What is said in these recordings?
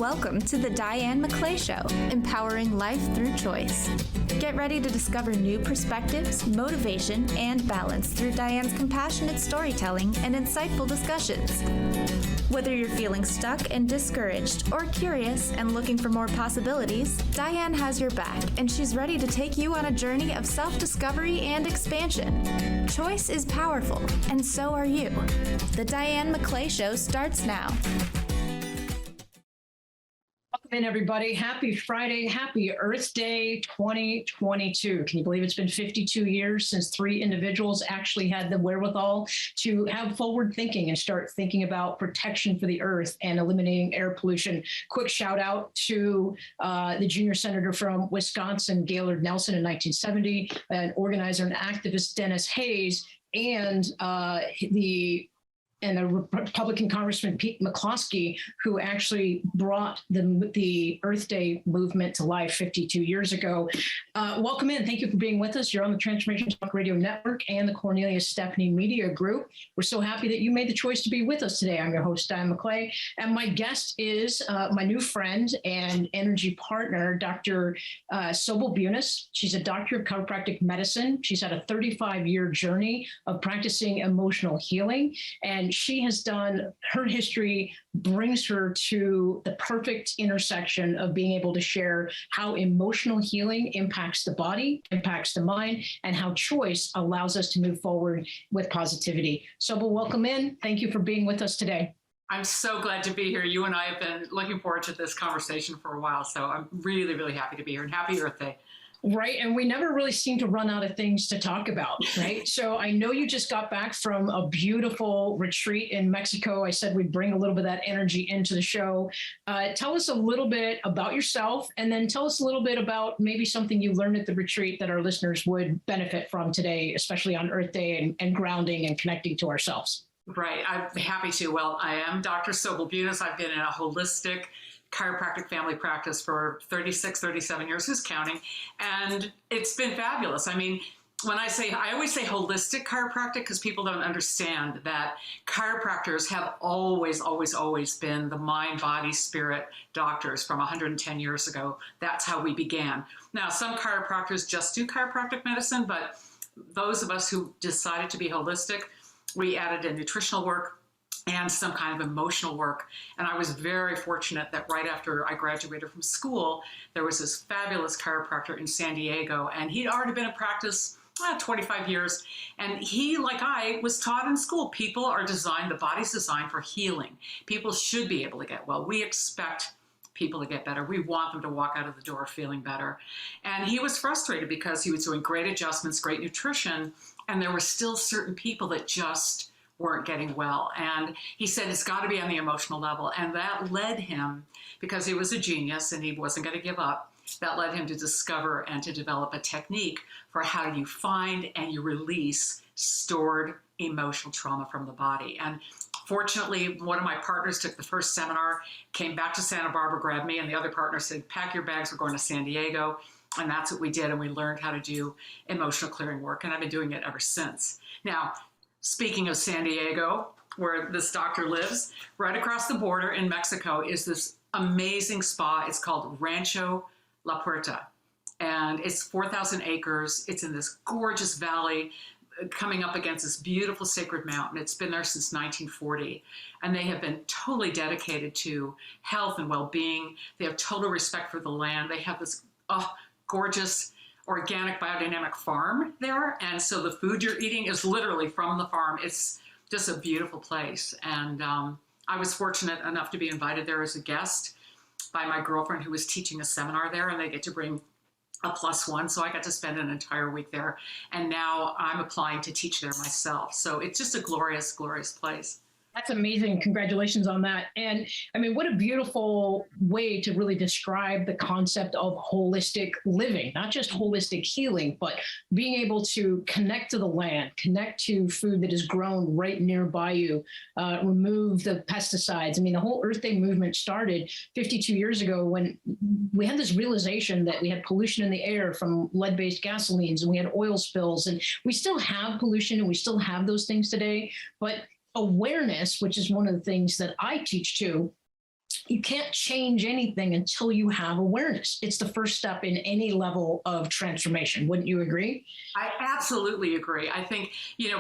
Welcome to the Diane McClay Show, empowering life through choice. Get ready to discover new perspectives, motivation, and balance through Diane's compassionate storytelling and insightful discussions. Whether you're feeling stuck and discouraged or curious and looking for more possibilities, Diane has your back, and she's ready to take you on a journey of self-discovery and expansion. Choice is powerful, and so are you. The Diane McClay Show starts now. Welcome in, everybody. Happy Friday. Happy Earth Day 2022. Can you believe it's been 52 years since 3 individuals actually had the wherewithal to have forward thinking and start thinking about protection for the earth and eliminating air pollution? Quick shout out to the junior senator from Wisconsin, Gaylord Nelson, in 1970, an organizer and activist, Dennis Hayes, and the Republican Congressman Pete McCloskey, who actually brought the Earth Day movement to life 52 years ago. Welcome in. Thank you for being with us. You're on the Transformation Talk Radio Network and the Cornelius Stephanie Media Group. We're so happy that you made the choice to be with us today. I'm your host, Diane McClay, and my guest is my new friend and energy partner, Dr. Sobel Bunis. She's a doctor of chiropractic medicine. She's had a 35-year journey of practicing emotional healing, and she has done, her history brings her to the perfect intersection of being able to share how emotional healing impacts the body, impacts the mind, and how choice allows us to move forward with positivity. Sobel, welcome in. Thank you for being with us today. I'm so glad to be here. You and I have been looking forward to this conversation for a while, so I'm really, really happy to be here, and happy Earth Day. Right. And we never really seem to run out of things to talk about. Right. So I know you just got back from a beautiful retreat in Mexico. I said we'd bring a little bit of that energy into the show. Tell us a little bit about yourself, and then tell us a little bit about maybe something you learned at the retreat that our listeners would benefit from today, especially on Earth Day and grounding and connecting to ourselves. Right. I'm happy to. Well, I am Dr. Sobel Bunis. I've been in a holistic chiropractic family practice for 36, 37 years, who's counting? And it's been fabulous. I mean, I always say holistic chiropractic because people don't understand that chiropractors have always, always, always been the mind, body, spirit doctors from 110 years ago. That's how we began. Now, some chiropractors just do chiropractic medicine, but those of us who decided to be holistic, we added in nutritional work and some kind of emotional work. And I was very fortunate that right after I graduated from school, there was this fabulous chiropractor in San Diego, and he'd already been in practice 25 years. And he, like I, was taught in school, people are designed, the body's designed for healing. People should be able to get well. We expect people to get better. We want them to walk out of the door feeling better. And he was frustrated because he was doing great adjustments, great nutrition, and there were still certain people that just weren't getting well. And he said, it's got to be on the emotional level. And that led him, because he was a genius and he wasn't going to give up, that led him to discover and to develop a technique for how you find and you release stored emotional trauma from the body. And fortunately, one of my partners took the first seminar, came back to Santa Barbara, grabbed me, and the other partner said, pack your bags, we're going to San Diego. And that's what we did. And we learned how to do emotional clearing work. And I've been doing it ever since. Now, speaking of San Diego, where this doctor lives, right across the border in Mexico is this amazing spa. It's called Rancho La Puerta, and it's 4,000 acres. It's in this gorgeous valley coming up against this beautiful sacred mountain. It's been there since 1940, and they have been totally dedicated to health and well-being. They have total respect for the land. They have this gorgeous organic biodynamic farm there. And so the food you're eating is literally from the farm. It's just a beautiful place. And I was fortunate enough to be invited there as a guest by my girlfriend who was teaching a seminar there, and they get to bring a +1. So I got to spend an entire week there. And now I'm applying to teach there myself. So it's just a glorious, glorious place. That's amazing. Congratulations on that. And I mean, what a beautiful way to really describe the concept of holistic living, not just holistic healing, but being able to connect to the land, connect to food that is grown right nearby you, remove the pesticides. I mean, the whole Earth Day movement started 52 years ago when we had this realization that we had pollution in the air from lead-based gasolines, and we had oil spills, and we still have pollution and we still have those things today, but awareness, which is one of the things that I teach too, you can't change anything until you have awareness. It's the first step in any level of transformation. Wouldn't you agree? I absolutely agree. I think,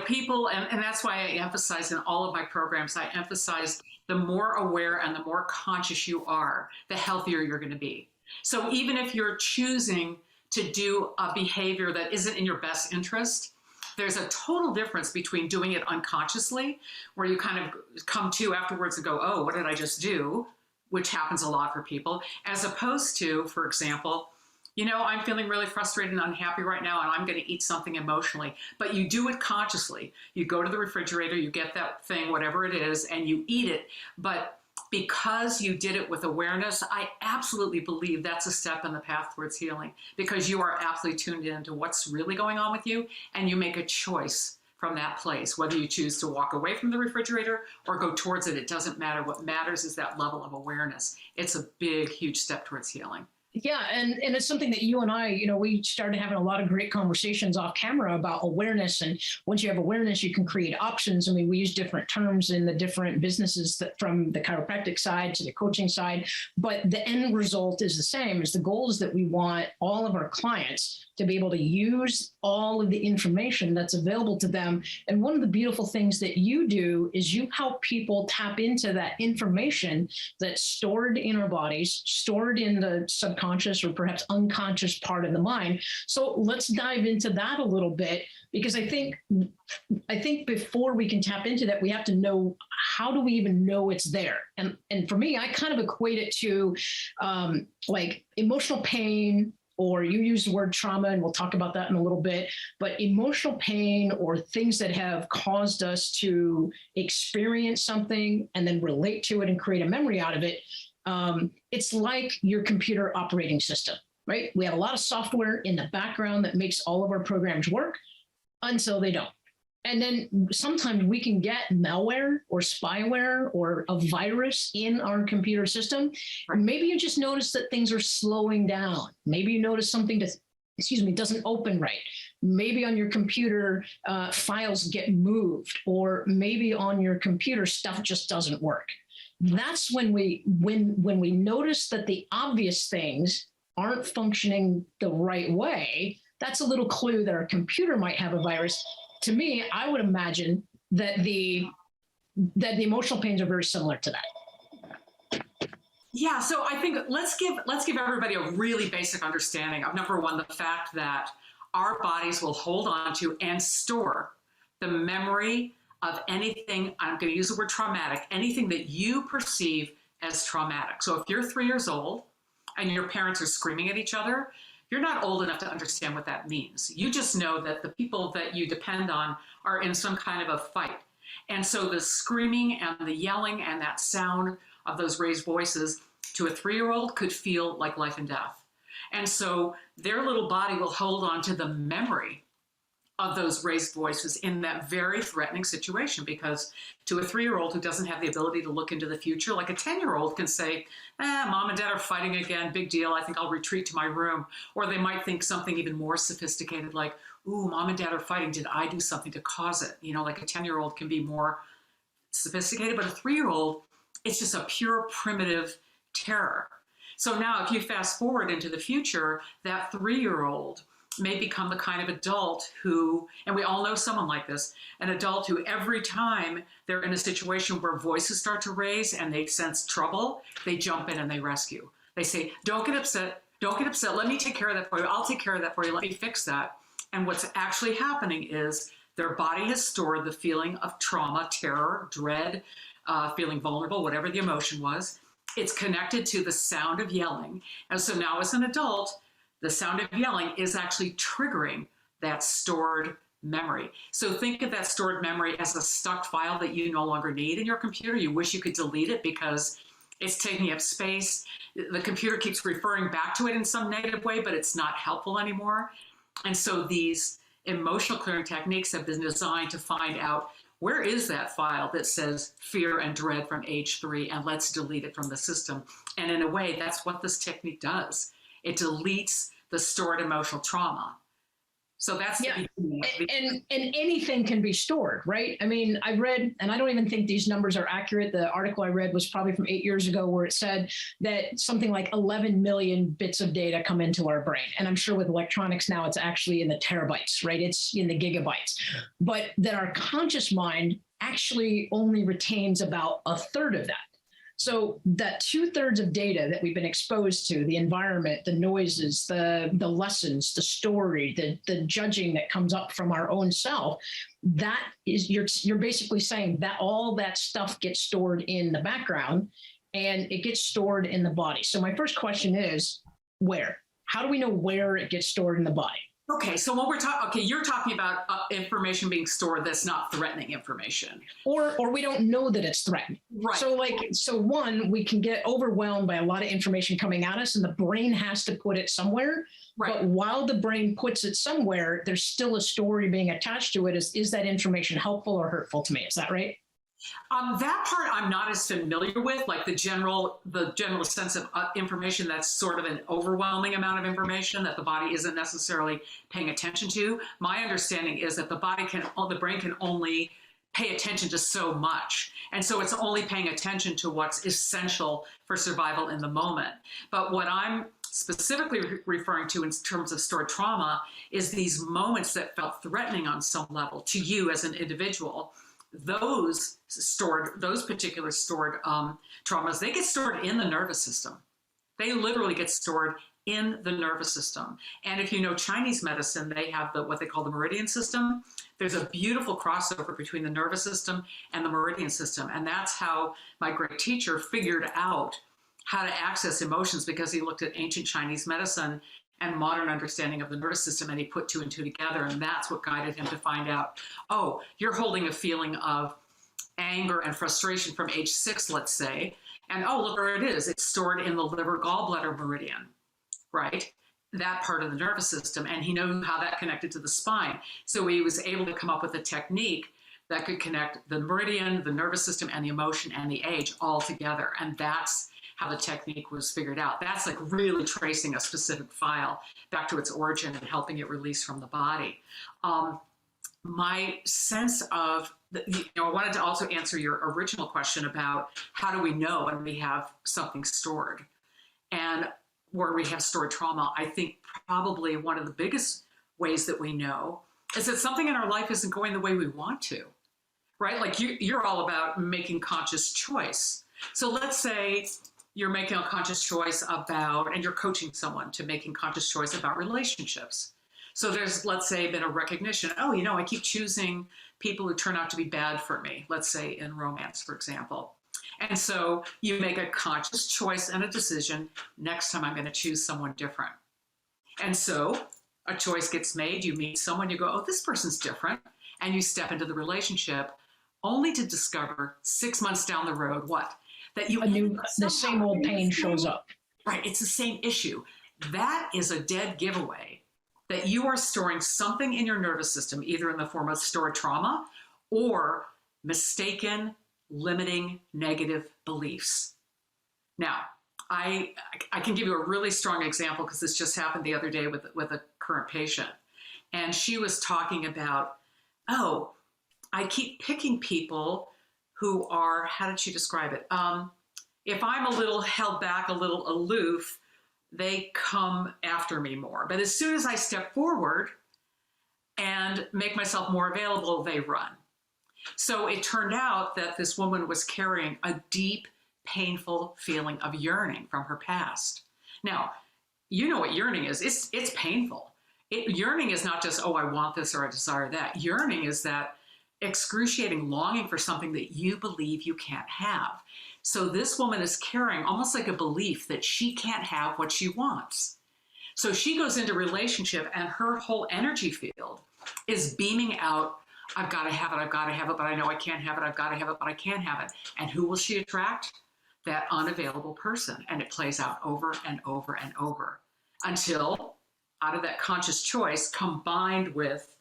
people, and that's why I emphasize in all of my programs, I emphasize the more aware and the more conscious you are, the healthier you're going to be. So even if you're choosing to do a behavior that isn't in your best interest, there's a total difference between doing it unconsciously, where you kind of come to afterwards and go, oh, what did I just do? Which happens a lot for people, as opposed to, for example, I'm feeling really frustrated and unhappy right now, and I'm going to eat something emotionally. But you do it consciously. You go to the refrigerator, you get that thing, whatever it is, and you eat it. But because you did it with awareness, I absolutely believe that's a step in the path towards healing, because you are absolutely tuned into what's really going on with you, and you make a choice from that place. Whether you choose to walk away from the refrigerator or go towards it, it doesn't matter. What matters is that level of awareness. It's a big, huge step towards healing. Yeah, and it's something that you and I, we started having a lot of great conversations off camera about awareness. And once you have awareness, you can create options. I mean, we use different terms in the different businesses, that from the chiropractic side to the coaching side, but the end result is the same. Is the goal is that we want all of our clients to be able to use all of the information that's available to them. And one of the beautiful things that you do is you help people tap into that information that's stored in our bodies, stored in the subconscious or perhaps unconscious part of the mind. So let's dive into that a little bit, because I think before we can tap into that, we have to know, how do we even know it's there? And for me, I kind of equate it to like emotional pain, or you use the word trauma, and we'll talk about that in a little bit, but emotional pain or things that have caused us to experience something and then relate to it and create a memory out of it. It's like your computer operating system, right? We have a lot of software in the background that makes all of our programs work until they don't. And then sometimes we can get malware or spyware or a virus in our computer system. Or maybe you just notice that things are slowing down. Maybe you notice something doesn't open right. Maybe on your computer, files get moved, or maybe on your computer, stuff just doesn't work. That's when we notice that the obvious things aren't functioning the right way. That's a little clue that our computer might have a virus. To me, I would imagine that the emotional pains are very similar to that. Yeah, so I think let's give everybody a really basic understanding of, number one, the fact that our bodies will hold on to and store the memory of anything, I'm going to use the word traumatic, anything that you perceive as traumatic. So if you're 3 years old and your parents are screaming at each other, you're not old enough to understand what that means. You just know that the people that you depend on are in some kind of a fight. And so the screaming and the yelling and that sound of those raised voices to a 3-year-old could feel like life and death. And so their little body will hold on to the memory of those raised voices in that very threatening situation, because to a 3-year-old who doesn't have the ability to look into the future, like a 10-year-old can say, mom and dad are fighting again, big deal, I think I'll retreat to my room. Or they might think something even more sophisticated, like, ooh, mom and dad are fighting, did I do something to cause it? Like a 10-year-old can be more sophisticated, but a 3-year-old, it's just a pure primitive terror. So now if you fast forward into the future, that 3-year-old may become the kind of adult who, and we all know someone like this, an adult who every time they're in a situation where voices start to raise and they sense trouble, they jump in and they rescue. They say, don't get upset, let me take care of that for you, I'll take care of that for you, let me fix that. And what's actually happening is their body has stored the feeling of trauma, terror, dread, feeling vulnerable, whatever the emotion was. It's connected to the sound of yelling. And so now as an adult, the sound of yelling is actually triggering that stored memory. So think of that stored memory as a stuck file that you no longer need in your computer. You wish you could delete it because it's taking up space. The computer keeps referring back to it in some negative way, but it's not helpful anymore. And so these emotional clearing techniques have been designed to find out, where is that file that says fear and dread from age 3, and let's delete it from the system. And in a way, that's what this technique does. It deletes the stored emotional trauma. So that's the beginning of the- and anything can be stored, right? I mean, I read, and I don't even think these numbers are accurate. The article I read was probably from 8 years ago, where it said that something like 11 million bits of data come into our brain. And I'm sure with electronics now, it's actually in the terabytes, right? It's in the gigabytes. But that our conscious mind actually only retains about a third of that. So that 2/3 of data that we've been exposed to, the environment, the noises, the lessons, the story, the judging that comes up from our own self, that is, you're basically saying that all that stuff gets stored in the background and it gets stored in the body. So my first question is, where? How do we know where it gets stored in the body? Okay, so what we're talking, okay, you're talking about information being stored that's not threatening information. Or we don't know that it's threatening. Right. So one, we can get overwhelmed by a lot of information coming at us and the brain has to put it somewhere. Right. But while the brain puts it somewhere, there's still a story being attached to it. Is that information helpful or hurtful to me? Is that right? That part I'm not as familiar with, like the general sense of information that's sort of an overwhelming amount of information that the body isn't necessarily paying attention to. My understanding is that the brain can only pay attention to so much. And so it's only paying attention to what's essential for survival in the moment. But what I'm specifically referring to in terms of stored trauma is these moments that felt threatening on some level to you as an individual. Those particular stored traumas, they get stored in the nervous system. They literally get stored in the nervous system. And if you know Chinese medicine, they have what they call the meridian system. There's a beautiful crossover between the nervous system and the meridian system. And that's how my great teacher figured out how to access emotions, because he looked at ancient Chinese medicine and modern understanding of the nervous system, and he put 2 and 2 together, and that's what guided him to find out, oh, you're holding a feeling of anger and frustration from age 6, let's say, and oh, look where it is. It's stored in the liver gallbladder meridian, right? That part of the nervous system, and he knew how that connected to the spine. So he was able to come up with a technique that could connect the meridian, the nervous system, and the emotion and the age all together, and that's how the technique was figured out. That's like really tracing a specific file back to its origin and helping it release from the body. My sense of, I wanted to also answer your original question about how do we know when we have something stored and where we have stored trauma. I think probably one of the biggest ways that we know is that something in our life isn't going the way we want to, right? Like you're all about making conscious choice. So let's say you're making a conscious choice about, and you're coaching someone to making conscious choice about relationships. So there's, let's say, been a recognition, oh, I keep choosing people who turn out to be bad for me, let's say in romance, for example. And so you make a conscious choice and a decision, next time I'm going to choose someone different. And so a choice gets made, you meet someone, you go, oh, this person's different, and you step into the relationship only to discover 6 months down the road, what? That the same old pain shows up. Right, it's the same issue. That is a dead giveaway that you are storing something in your nervous system, either in the form of stored trauma or mistaken, limiting, negative beliefs. Now, I can give you a really strong example because this just happened the other day with a current patient. And she was talking about, oh, I keep picking people who are, how did she describe it? If I'm a little held back, a little aloof, they come after me more. But as soon as I step forward and make myself more available, they run. So it turned out that this woman was carrying a deep, painful feeling of yearning from her past. Now, you know what yearning is. It's painful. Yearning is not just, oh, I want this or I desire that. Yearning is that excruciating longing for something that you believe you can't have. So this woman is carrying almost like a belief that she can't have what she wants. So she goes into relationship and her whole energy field is beaming out, I've got to have it, but I know I can't have it, I've got to have it, but I can't have it. And who will she attract? That unavailable person. And it plays out over and over and over until out of that conscious choice combined with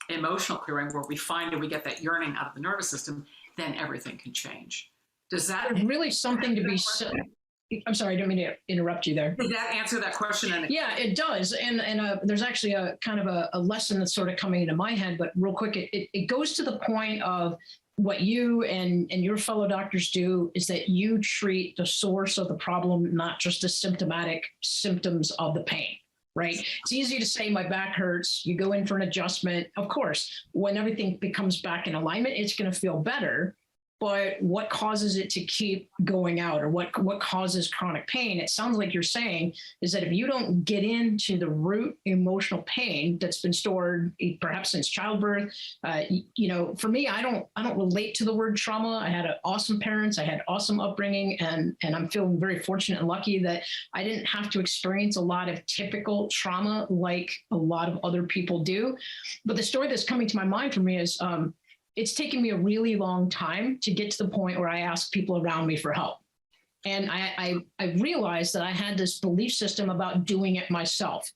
emotional clearing where we find and we get that yearning out of the nervous system, then everything can change. Does that There's really something to be said? I'm sorry, I didn't mean to interrupt you there. Did that answer that question? Yeah, it does. And there's actually a kind of a lesson that's sort of coming into my head, but real quick, it goes to the point of what you and your fellow doctors do is that you treat the source of the problem, not just the symptomatic symptoms of the pain. Right. It's easy to say my back hurts. You go in for an adjustment. Of course, when everything becomes back in alignment, it's going to feel better. But what causes it to keep going out, or what causes chronic pain? It sounds like you're saying is that if you don't get into the root emotional pain that's been stored perhaps since childbirth, for me, I don't relate to the word trauma. I had awesome parents. I had awesome upbringing, and I'm feeling very fortunate and lucky that I didn't have to experience a lot of typical trauma like a lot of other people do. But the story that's coming to my mind for me is, it's taken me a really long time to get to the point where I ask people around me for help. And I realized that I had this belief system about doing it myself.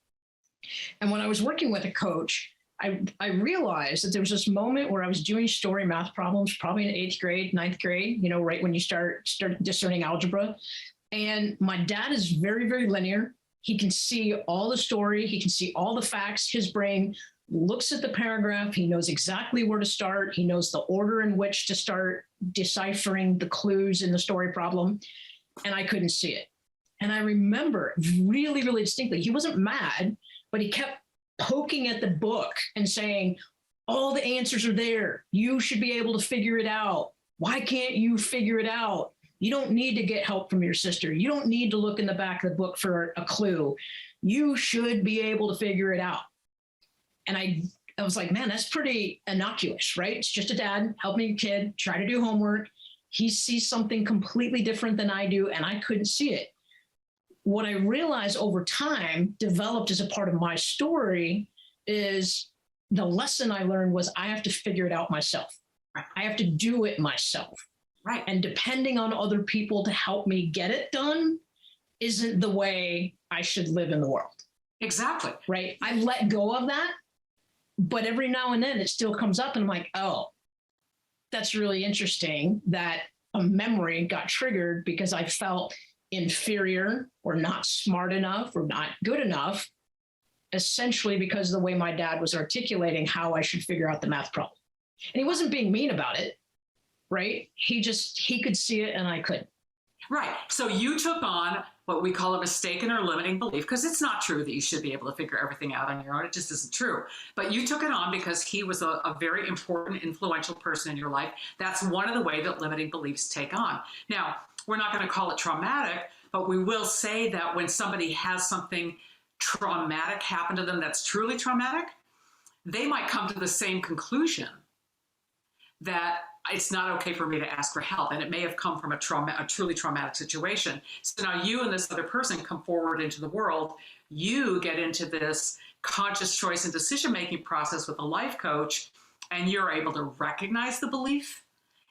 And when I was working with a coach, I realized that there was this moment where I was doing story math problems, probably in 8th grade, 9th grade, right when you start discerning algebra. And my dad is very, very linear. He can see all the story. He can see all the facts. His brain looks at the paragraph. He knows exactly where to start. He knows the order in which to start deciphering the clues in the story problem. And I couldn't see it. And I remember really, really distinctly, he wasn't mad, but he kept poking at the book and saying, all the answers are there. You should be able to figure it out. Why can't you figure it out? You don't need to get help from your sister. You don't need to look in the back of the book for a clue. You should be able to figure it out. And I was like, man, that's pretty innocuous, right? It's just a dad helping a kid try to do homework. He sees something completely different than I do, and I couldn't see it. What I realized over time, developed as a part of my story, is the lesson I learned was I have to figure it out myself. Right. I have to do it myself. Right. And depending on other people to help me get it done isn't the way I should live in the world. Exactly. Right. I've let go of that. But every now and then it still comes up and I'm like, oh, that's really interesting that a memory got triggered because I felt inferior or not smart enough or not good enough, essentially because of the way my dad was articulating how I should figure out the math problem. And he wasn't being mean about it, right? He could see it and I couldn't. Right. So you took on what we call a mistaken or limiting belief, because it's not true that you should be able to figure everything out on your own. It just isn't true. But you took it on because he was a very important, influential person in your life. That's one of the ways that limiting beliefs take on. Now, we're not going to call it traumatic, but we will say that when somebody has something traumatic happen to them that's truly traumatic, they might come to the same conclusion that it's not okay for me to ask for help. And it may have come from a truly traumatic situation. So now you and this other person come forward into the world. You get into this conscious choice and decision-making process with a life coach, and you're able to recognize the belief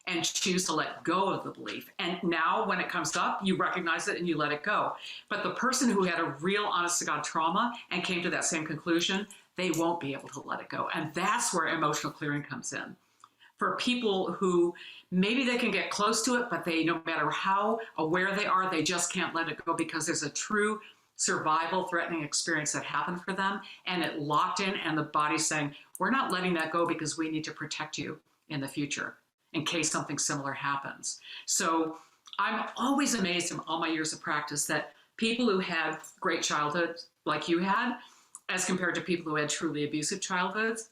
and choose to let go of the belief. And now when it comes up, you recognize it and you let it go. But the person who had a real honest-to-God trauma and came to that same conclusion, they won't be able to let it go. And that's where emotional clearing comes in. For people who maybe they can get close to it, but they, no matter how aware they are, they just can't let it go because there's a true survival threatening experience that happened for them and it locked in, and the body's saying, we're not letting that go because we need to protect you in the future in case something similar happens. So I'm always amazed in all my years of practice that people who had great childhoods like you had, as compared to people who had truly abusive childhoods,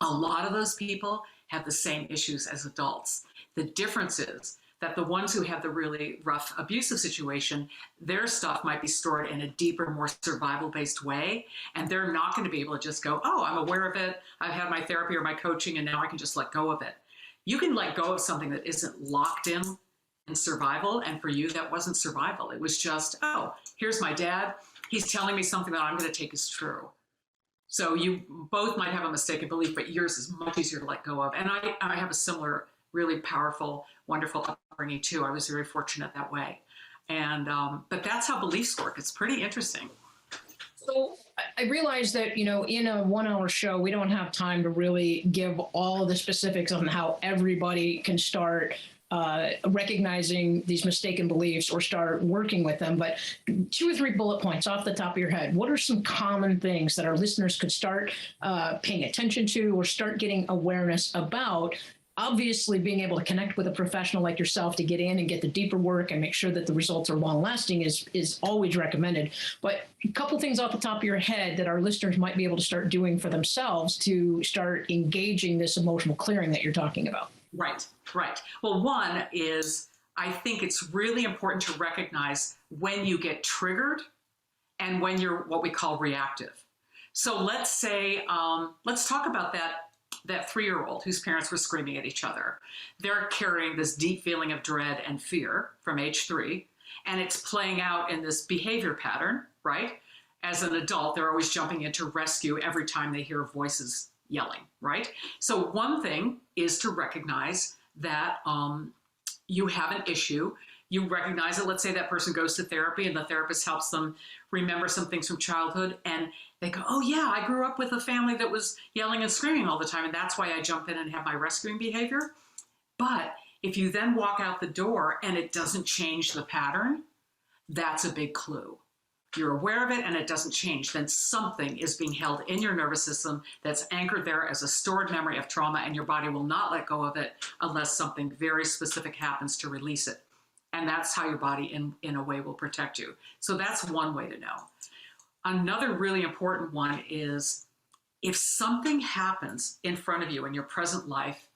a lot of those people have the same issues as adults. The difference is that the ones who have the really rough abusive situation, their stuff might be stored in a deeper, more survival-based way, and they're not going to be able to just go, oh, I'm aware of it, I've had my therapy or my coaching, and now I can just let go of it. You can let go of something that isn't locked in survival, and for you, that wasn't survival. It was just, oh, here's my dad, he's telling me something that I'm going to take as true. So you both might have a mistaken belief, but yours is much easier to let go of. And I have a similar, really powerful, wonderful upbringing too. I was very fortunate that way. And but that's how beliefs work. It's pretty interesting. So I realize that, in a 1-hour show, we don't have time to really give all the specifics on how everybody can start recognizing these mistaken beliefs or start working with them. But 2 or 3 bullet points off the top of your head. What are some common things that our listeners could start paying attention to or start getting awareness about? Obviously, being able to connect with a professional like yourself to get in and get the deeper work and make sure that the results are long lasting is always recommended. But a couple things off the top of your head that our listeners might be able to start doing for themselves to start engaging this emotional clearing that you're talking about. Right, right. Well, one is I think it's really important to recognize when you get triggered and when you're what we call reactive. So let's say, let's talk about that 3-year-old whose parents were screaming at each other. They're carrying this deep feeling of dread and fear from age 3, and it's playing out in this behavior pattern, right? As an adult, they're always jumping in to rescue every time they hear voices yelling, right? So one thing is to recognize that you have an issue. You recognize it. Let's say that person goes to therapy and the therapist helps them remember some things from childhood, and they go, oh yeah, I grew up with a family that was yelling and screaming all the time, and that's why I jump in and have my rescuing behavior. But if you then walk out the door and it doesn't change the pattern, that's a big clue. You're aware of it and it doesn't change, then something is being held in your nervous system that's anchored there as a stored memory of trauma, and your body will not let go of it unless something very specific happens to release it. And that's how your body in a way will protect you. So that's one way to know. Another really important one is if something happens in front of you in your present life,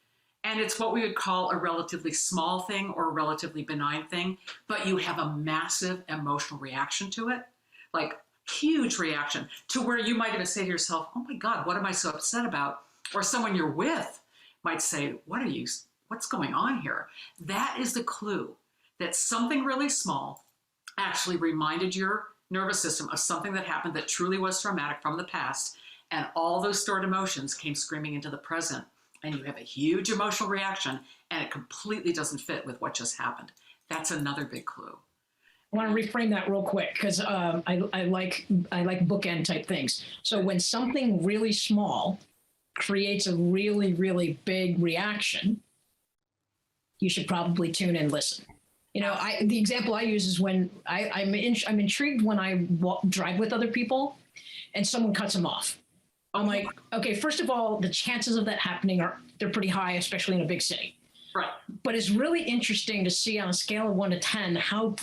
and it's what we would call a relatively small thing or a relatively benign thing, but you have a massive emotional reaction to it, like huge reaction to where you might even say to yourself, oh my God, what am I so upset about? Or someone you're with might say, what's going on here? That is the clue that something really small actually reminded your nervous system of something that happened that truly was traumatic from the past, and all those stored emotions came screaming into the present, and you have a huge emotional reaction, and it completely doesn't fit with what just happened. That's another big clue. I want to reframe that real quick because I like bookend type things. So when something really small creates a really, really big reaction, you should probably tune in and listen. You know, the example I use is when I'm intrigued when I drive with other people and someone cuts them off. I'm like, okay, first of all, the chances of that happening they're pretty high, especially in a big city. Right. But it's really interesting to see on a scale of 1 to 10 how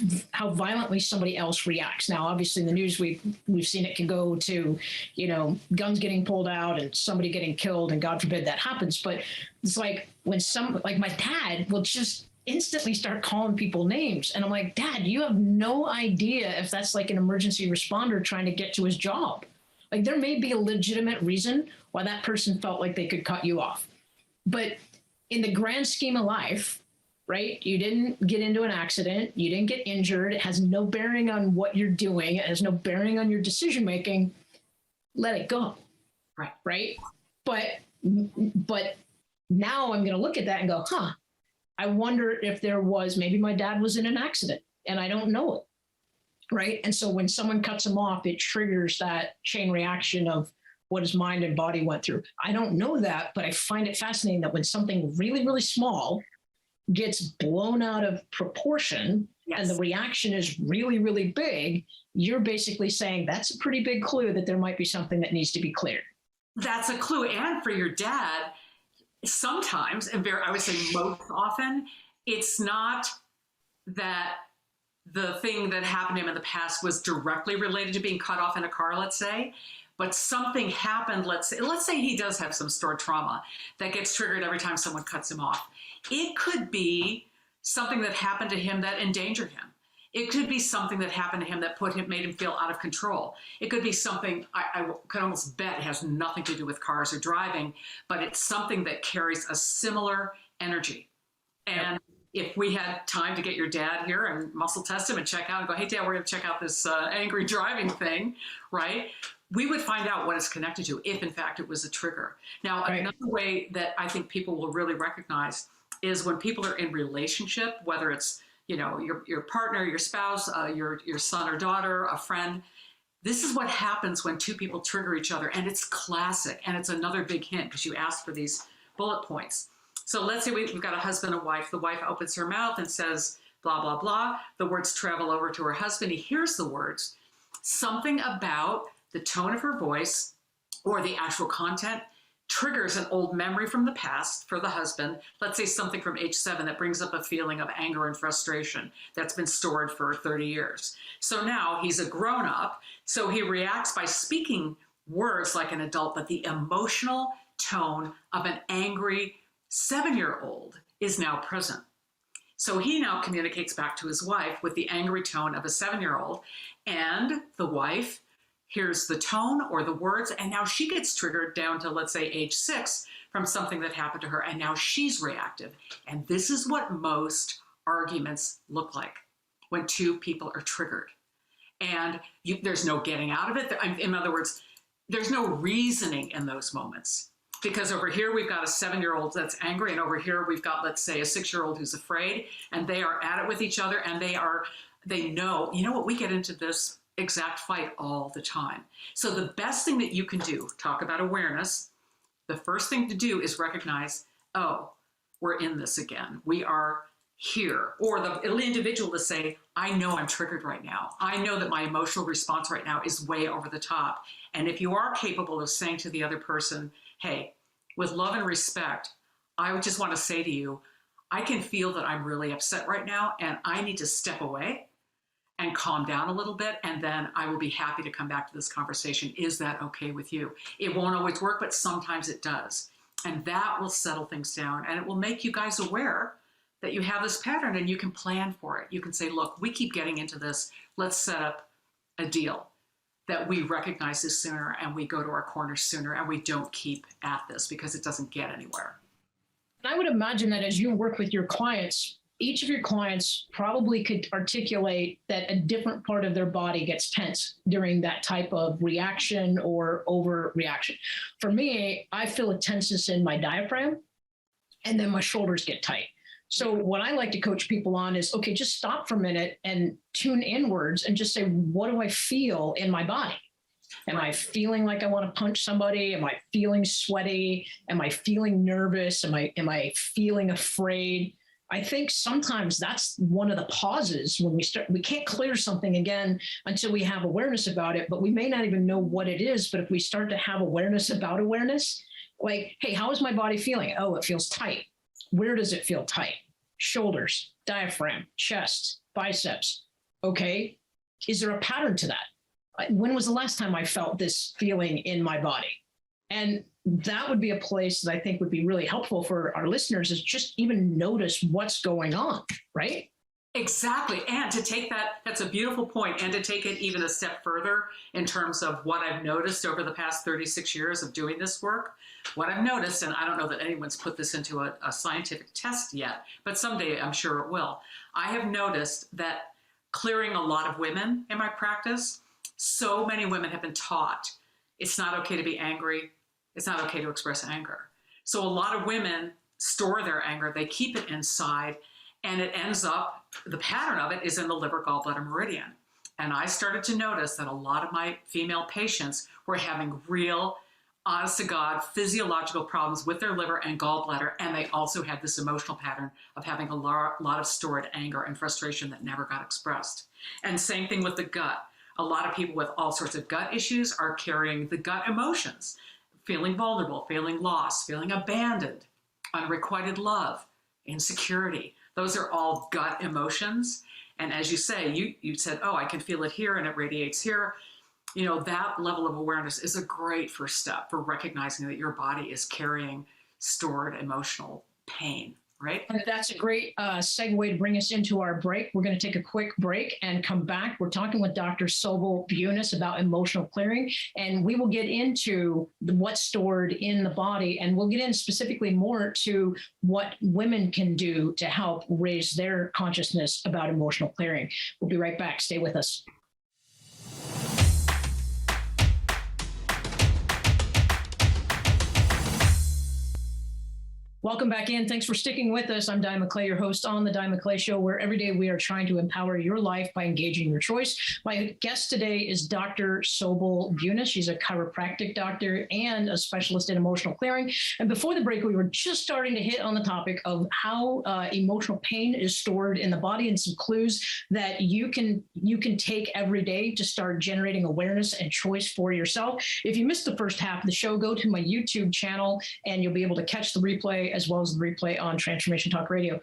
violently somebody else reacts. Now, obviously, in the news we've seen it can go to, you know, guns getting pulled out and somebody getting killed, and God forbid that happens. But it's like when my dad will just instantly start calling people names, and I'm like, Dad, you have no idea if that's like an emergency responder trying to get to his job. Like, there may be a legitimate reason why that person felt like they could cut you off, but in the grand scheme of life, right? You didn't get into an accident. You didn't get injured. It has no bearing on what you're doing. It has no bearing on your decision making. Let it go. Right. Right. But now I'm going to look at that and go, I wonder if maybe my dad was in an accident and I don't know it. Right. And so when someone cuts him off, it triggers that chain reaction of what his mind and body went through. I don't know that, but I find it fascinating that when something really, really small gets blown out of proportion, yes, and the reaction is really, really big, you're basically saying that's a pretty big clue that there might be something that needs to be cleared. That's a clue. And for your dad, sometimes, and I would say most often, it's not that the thing that happened to him in the past was directly related to being cut off in a car, let's say, but something happened. Let's say he does have some stored trauma that gets triggered every time someone cuts him off. It could be something that happened to him that endangered him. It could be something that happened to him that made him feel out of control. It could be something I could almost bet has nothing to do with cars or driving, but it's something that carries a similar energy. And if we had time to get your dad here and muscle test him and check out and go, hey, Dad, we're going to check out this angry driving thing, right? We would find out what it's connected to if, in fact, it was a trigger. Now, another way that I think people will really recognize is when people are in relationship, whether it's, you know, your partner, your spouse, your son or daughter, a friend. This is what happens when two people trigger each other, and it's classic. And it's another big hint because you asked for these bullet points. So let's say we've got a husband and wife. The wife opens her mouth and says, blah, blah, blah. The words travel over to her husband. He hears the words. Something about the tone of her voice or the actual content triggers an old memory from the past for the husband. Let's say something from age 7 that brings up a feeling of anger and frustration that's been stored for 30 years. So now he's a grown up. So he reacts by speaking words like an adult, but the emotional tone of an angry 7-year-old is now present. So he now communicates back to his wife with the angry tone of a 7-year-old, and the wife hears the tone or the words, and now she gets triggered down to, let's say, age 6 from something that happened to her, and now she's reactive. And this is what most arguments look like when two people are triggered. And there's no getting out of it. In other words, there's no reasoning in those moments. Because over here, we've got a 7-year-old that's angry, and over here, we've got, let's say, a 6-year-old who's afraid, and they are at it with each other, and they know, you know what, we get into this exact fight all the time. So the best thing that you can do, talk about awareness, the first thing to do is recognize, oh, we're in this again. We are here. Or the individual to say, I know I'm triggered right now. I know that my emotional response right now is way over the top. And if you are capable of saying to the other person, hey, with love and respect, I would just want to say to you, I can feel that I'm really upset right now, and I need to step away and calm down a little bit, and then I will be happy to come back to this conversation. Is that okay with you? It won't always work, but sometimes it does. And that will settle things down, and it will make you guys aware that you have this pattern, and you can plan for it. You can say, look, we keep getting into this. Let's set up a deal that we recognize this sooner, and we go to our corner sooner, and we don't keep at this because it doesn't get anywhere. And I would imagine that as you work with your clients, each of your clients probably could articulate that a different part of their body gets tense during that type of reaction or overreaction. For me, I feel a tenseness in my diaphragm, and then my shoulders get tight. So what I like to coach people on is, okay, just stop for a minute and tune inwards and just say, what do I feel in my body? Am I feeling like I want to punch somebody? Am I feeling sweaty? Am I feeling nervous? Am I feeling afraid? I think sometimes that's one of the pauses when we can't clear something again until we have awareness about it, but we may not even know what it is. But if we start to have awareness about awareness, like, hey, how is my body feeling? Oh, it feels tight. Where does it feel tight? Shoulders, diaphragm, chest, biceps. Okay. Is there a pattern to that? When was the last time I felt this feeling in my body? And that would be a place that I think would be really helpful for our listeners, is just even notice what's going on, right? Exactly. And to take that's a beautiful point, and to take it even a step further in terms of what I've noticed over the past 36 years of doing this work. What I've noticed, and I don't know that anyone's put this into a scientific test yet, but someday I'm sure it will. I have noticed that clearing a lot of women in my practice, so many women have been taught it's not okay to be angry. It's not okay to express anger. So a lot of women store their anger, they keep it inside, and it ends up, the pattern of it is in the liver gallbladder meridian. And I started to notice that a lot of my female patients were having real, honest to God, physiological problems with their liver and gallbladder. And they also had this emotional pattern of having a lot of stored anger and frustration that never got expressed. And same thing with the gut. A lot of people with all sorts of gut issues are carrying the gut emotions, feeling vulnerable, feeling lost, feeling abandoned, unrequited love, insecurity. Those are all gut emotions. And as you say, you said, oh, I can feel it here and it radiates here. You know, that level of awareness is a great first step for recognizing that your body is carrying stored emotional pain, right? And that's a great segue to bring us into our break. We're going to take a quick break and come back. We're talking with Dr. Sobel Bunis about emotional clearing, and we will get into what's stored in the body, and we'll get in specifically more to what women can do to help raise their consciousness about emotional clearing. We'll be right back. Stay with us. Welcome back in. Thanks for sticking with us. I'm Diane McClay, your host on The Diane McClay Show, where every day we are trying to empower your life by engaging your choice. My guest today is Dr. Sobel Bunis. She's a chiropractic doctor and a specialist in emotional clearing. And before the break, we were just starting to hit on the topic of how emotional pain is stored in the body and some clues that you can take every day to start generating awareness and choice for yourself. If you missed the first half of the show, go to my YouTube channel and you'll be able to catch the replay as well as the replay on Transformation Talk Radio.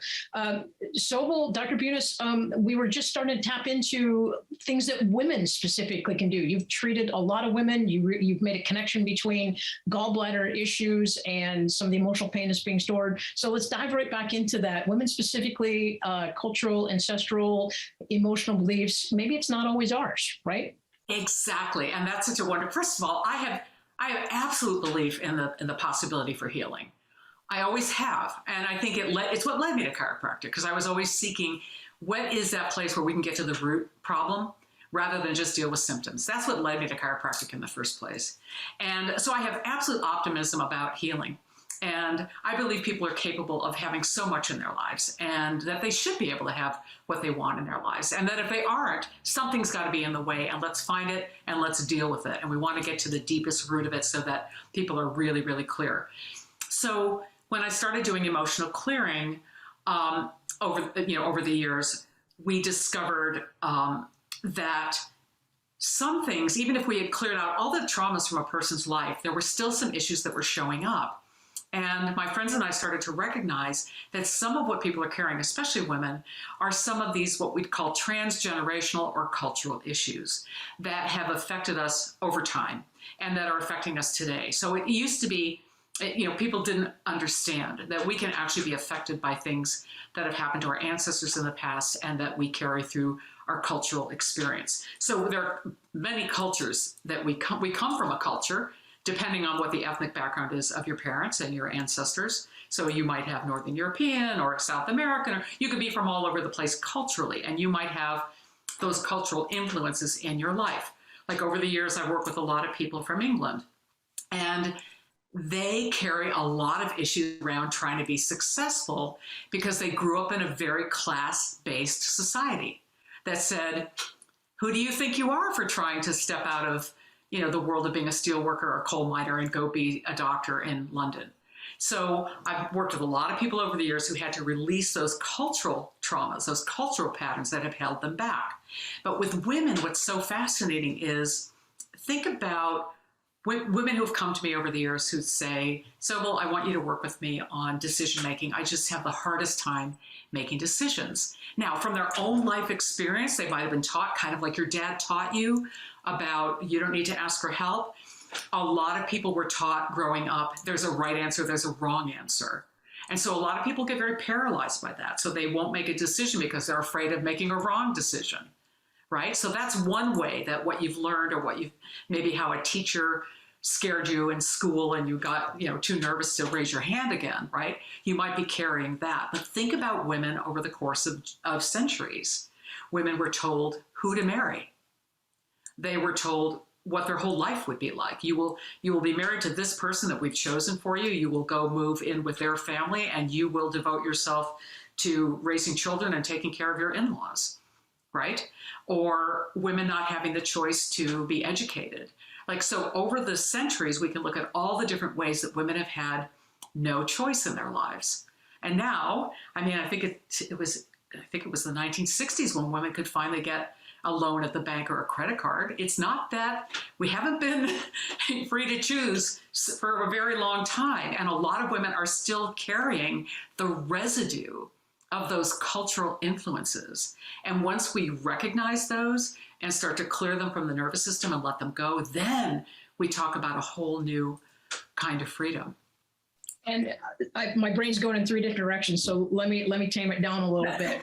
Sobel, Dr. Bunis, we were just starting to tap into things that women specifically can do. You've treated a lot of women. You've made a connection between gallbladder issues and some of the emotional pain that's being stored. So let's dive right back into that. Women specifically, cultural, ancestral, emotional beliefs. Maybe it's not always ours, right? Exactly. And that's such a wonder. First of all, I have absolute belief in the possibility for healing. I always have. And I think it's what led me to chiropractic, because I was always seeking, what is that place where we can get to the root problem rather than just deal with symptoms? That's what led me to chiropractic in the first place. And so I have absolute optimism about healing. And I believe people are capable of having so much in their lives, and that they should be able to have what they want in their lives. And that if they aren't, something's got to be in the way, and let's find it and let's deal with it. And we want to get to the deepest root of it so that people are really, really clear. So when I started doing emotional clearing over the years, we discovered that some things, even if we had cleared out all the traumas from a person's life, there were still some issues that were showing up. And my friends and I started to recognize that some of what people are carrying, especially women, are some of these what we'd call transgenerational or cultural issues that have affected us over time and that are affecting us today. So it used to be, people didn't understand that we can actually be affected by things that have happened to our ancestors in the past and that we carry through our cultural experience. So there are many cultures that we come from a culture, depending on what the ethnic background is of your parents and your ancestors. So you might have Northern European or South American, or you could be from all over the place culturally, and you might have those cultural influences in your life. Like over the years, I've worked with a lot of people from England, and they carry a lot of issues around trying to be successful because they grew up in a very class-based society that said, who do you think you are for trying to step out of the world of being a steel worker or a coal miner and go be a doctor in London? So I've worked with a lot of people over the years who had to release those cultural traumas, those cultural patterns that have held them back. But with women, what's so fascinating is, think about women who have come to me over the years who say, Sobel, I want you to work with me on decision making. I just have the hardest time making decisions. Now, from their own life experience, they might have been taught, kind of like your dad taught you, about you don't need to ask for help. A lot of people were taught growing up, there's a right answer, there's a wrong answer. And so a lot of people get very paralyzed by that. So they won't make a decision because they're afraid of making a wrong decision, right? So that's one way that what you've learned, or maybe how a teacher scared you in school and you got too nervous to raise your hand again, right? You might be carrying that. But think about women over the course of centuries. Women were told who to marry. They were told what their whole life would be like. You will be married to this person that we've chosen for you. You will go move in with their family, and you will devote yourself to raising children and taking care of your in-laws, right? Or women not having the choice to be educated. So over the centuries, we can look at all the different ways that women have had no choice in their lives. And now, I think it was the 1960s when women could finally get a loan at the bank or a credit card. It's not that we haven't been free to choose for a very long time. And a lot of women are still carrying the residue of those cultural influences. And once we recognize those and start to clear them from the nervous system and let them go, then we talk about a whole new kind of freedom. And my brain's going in three different directions, so let me tame it down a little bit.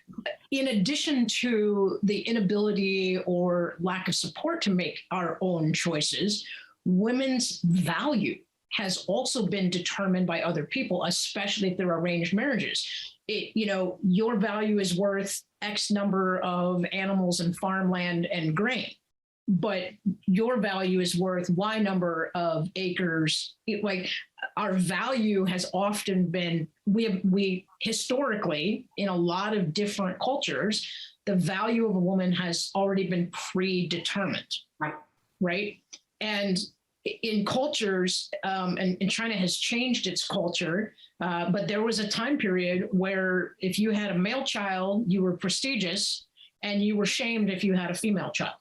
In addition to the inability or lack of support to make our own choices, women's value has also been determined by other people, especially if they're arranged marriages. Your value is worth X number of animals and farmland and grain, but your value is worth Y number of acres. our value has often been, we historically, in a lot of different cultures, the value of a woman has already been predetermined. Right. Right. And in cultures, and China has changed its culture, but there was a time period where if you had a male child, you were prestigious, and you were shamed if you had a female child.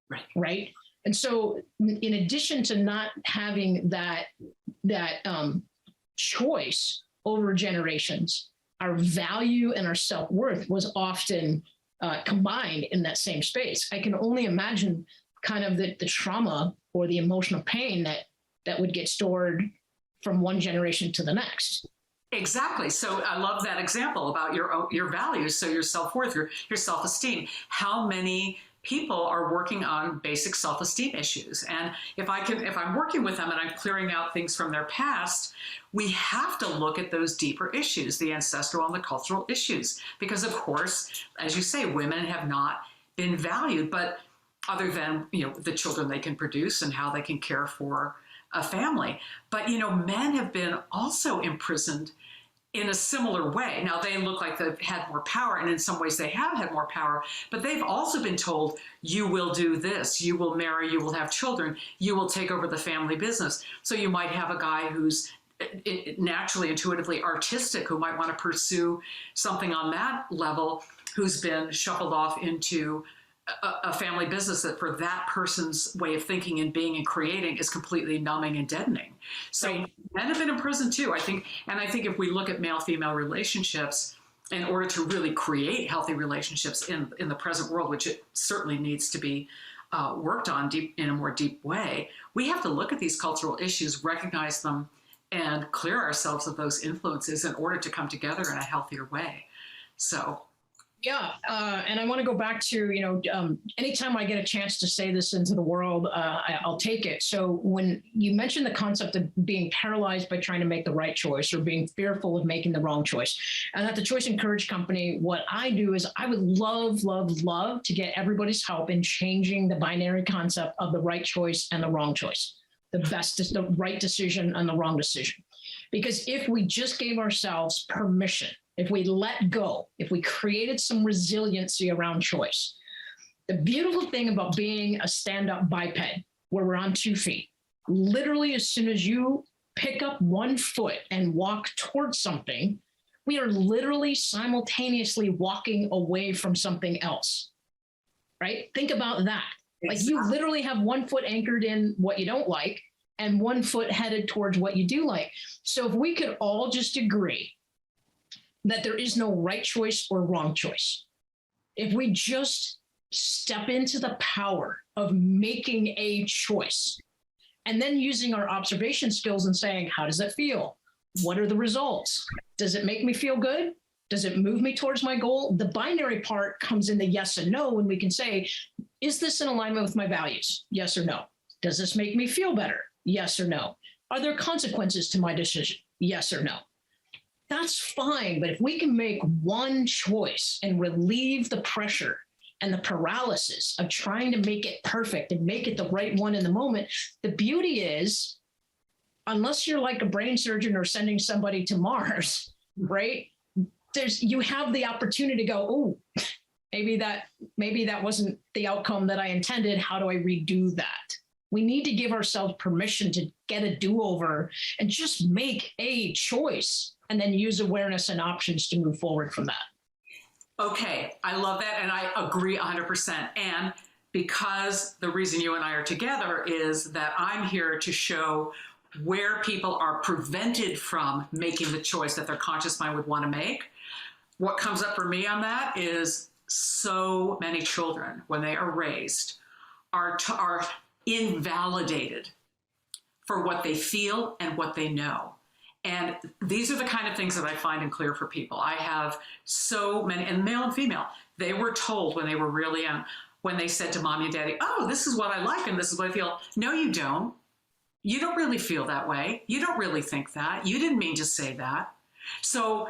Right. Right. And so in addition to not having that choice over generations, our value and our self-worth was often combined in that same space. I can only imagine kind of the trauma or the emotional pain that would get stored from one generation to the next. Exactly. So I love that example about your values. So your self-worth, your self-esteem. How many people are working on basic self-esteem issues? And if I'm working with them and I'm clearing out things from their past, we have to look at those deeper issues, the ancestral and the cultural issues, because of course, as you say, women have not been valued, but other than, the children they can produce and how they can care for a family. But, men have been also imprisoned in a similar way. Now, they look like they've had more power, and in some ways they have had more power, but they've also been told, you will do this, you will marry, you will have children, you will take over the family business. So you might have a guy who's naturally, intuitively artistic, who might want to pursue something on that level, who's been shuffled off into a family business that for that person's way of thinking and being and creating is completely numbing and deadening. So Right. Men have been in prison too, I think. And I think if we look at male-female relationships, in order to really create healthy relationships in the present world, which it certainly needs to be worked on in a more deep way, we have to look at these cultural issues, recognize them, and clear ourselves of those influences in order to come together in a healthier way. So. Yeah, and I want to go back to, anytime I get a chance to say this into the world, I'll take it. So when you mentioned the concept of being paralyzed by trying to make the right choice or being fearful of making the wrong choice, and at the Choice and Courage Company, what I do is I would love, love, love to get everybody's help in changing the binary concept of the right choice and the wrong choice, the right decision and the wrong decision. Because if we just gave ourselves permission, if we let go, if we created some resiliency around choice, the beautiful thing about being a stand-up biped, where we're on 2 feet, literally as soon as you pick up 1 foot and walk towards something, we are literally simultaneously walking away from something else, right? Think about that. Like you literally have 1 foot anchored in what you don't like and 1 foot headed towards what you do like. So if we could all just agree that there is no right choice or wrong choice. If we just step into the power of making a choice and then using our observation skills and saying, how does it feel? What are the results? Does it make me feel good? Does it move me towards my goal? The binary part comes in the yes and no when we can say, is this in alignment with my values? Yes or no. Does this make me feel better? Yes or no. Are there consequences to my decision? Yes or no. That's fine, but if we can make one choice and relieve the pressure and the paralysis of trying to make it perfect and make it the right one in the moment, the beauty is, unless you're like a brain surgeon or sending somebody to Mars, right? You have the opportunity to go, oh, maybe that wasn't the outcome that I intended. How do I redo that? We need to give ourselves permission to get a do-over and just make a choice and then use awareness and options to move forward from that. Okay, I love that, and I agree 100%. And because the reason you and I are together is that I'm here to show where people are prevented from making the choice that their conscious mind would want to make. What comes up for me on that is so many children, when they are raised, are invalidated for what they feel and what they know. And these are the kind of things that I find and clear for people. I have so many, and male and female, they were told when they were really young, when they said to mommy and daddy, oh, this is what I like and this is what I feel. No, you don't. You don't really feel that way. You don't really think that. You didn't mean to say that. So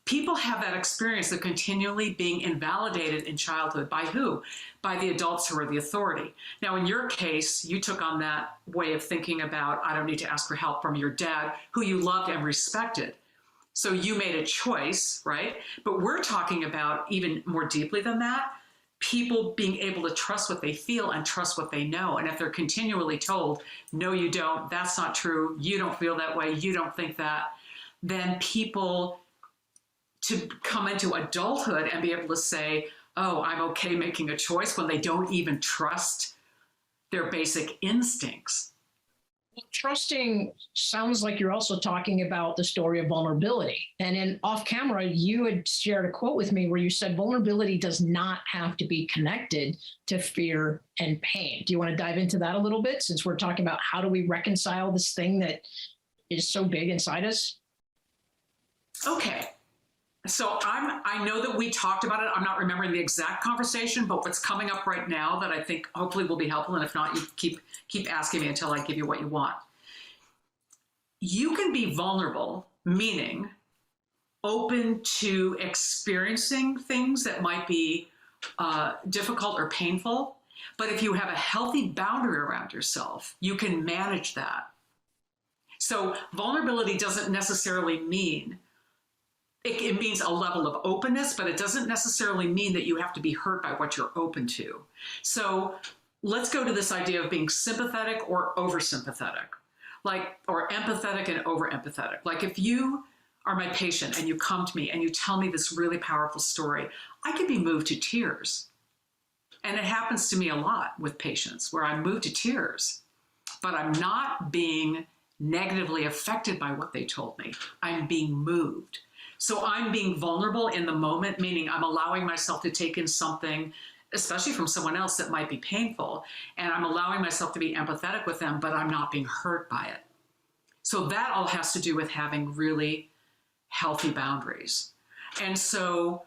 people have that experience of continually being invalidated in childhood. By who? By the adults who are the authority. Now, in your case, you took on that way of thinking about, I don't need to ask for help from your dad, who you loved and respected. So you made a choice, right? But we're talking about even more deeply than that, people being able to trust what they feel and trust what they know. And if they're continually told, no, you don't, that's not true, you don't feel that way, you don't think that, then people to come into adulthood and be able to say, oh, I'm okay making a choice when they don't even trust their basic instincts. Trusting sounds like you're also talking about the story of vulnerability. And in off camera, you had shared a quote with me where you said vulnerability does not have to be connected to fear and pain. Do you want to dive into that a little bit, since we're talking about how do we reconcile this thing that is so big inside us? Okay. So I know that we talked about it. I'm not remembering the exact conversation, but what's coming up right now that I think hopefully will be helpful, and if not, you keep asking me until I give you what you want. You can be vulnerable, meaning open to experiencing things that might be difficult or painful. But if you have a healthy boundary around yourself, you can manage that. So vulnerability doesn't necessarily mean it means a level of openness, but it doesn't necessarily mean that you have to be hurt by what you're open to. So let's go to this idea of being sympathetic or oversympathetic, or empathetic and over-empathetic. Like if you are my patient and you come to me and you tell me this really powerful story, I can be moved to tears. And it happens to me a lot with patients where I'm moved to tears, but I'm not being negatively affected by what they told me. I'm being moved. So I'm being vulnerable in the moment, meaning I'm allowing myself to take in something, especially from someone else, that might be painful. And I'm allowing myself to be empathetic with them, but I'm not being hurt by it. So that all has to do with having really healthy boundaries. And so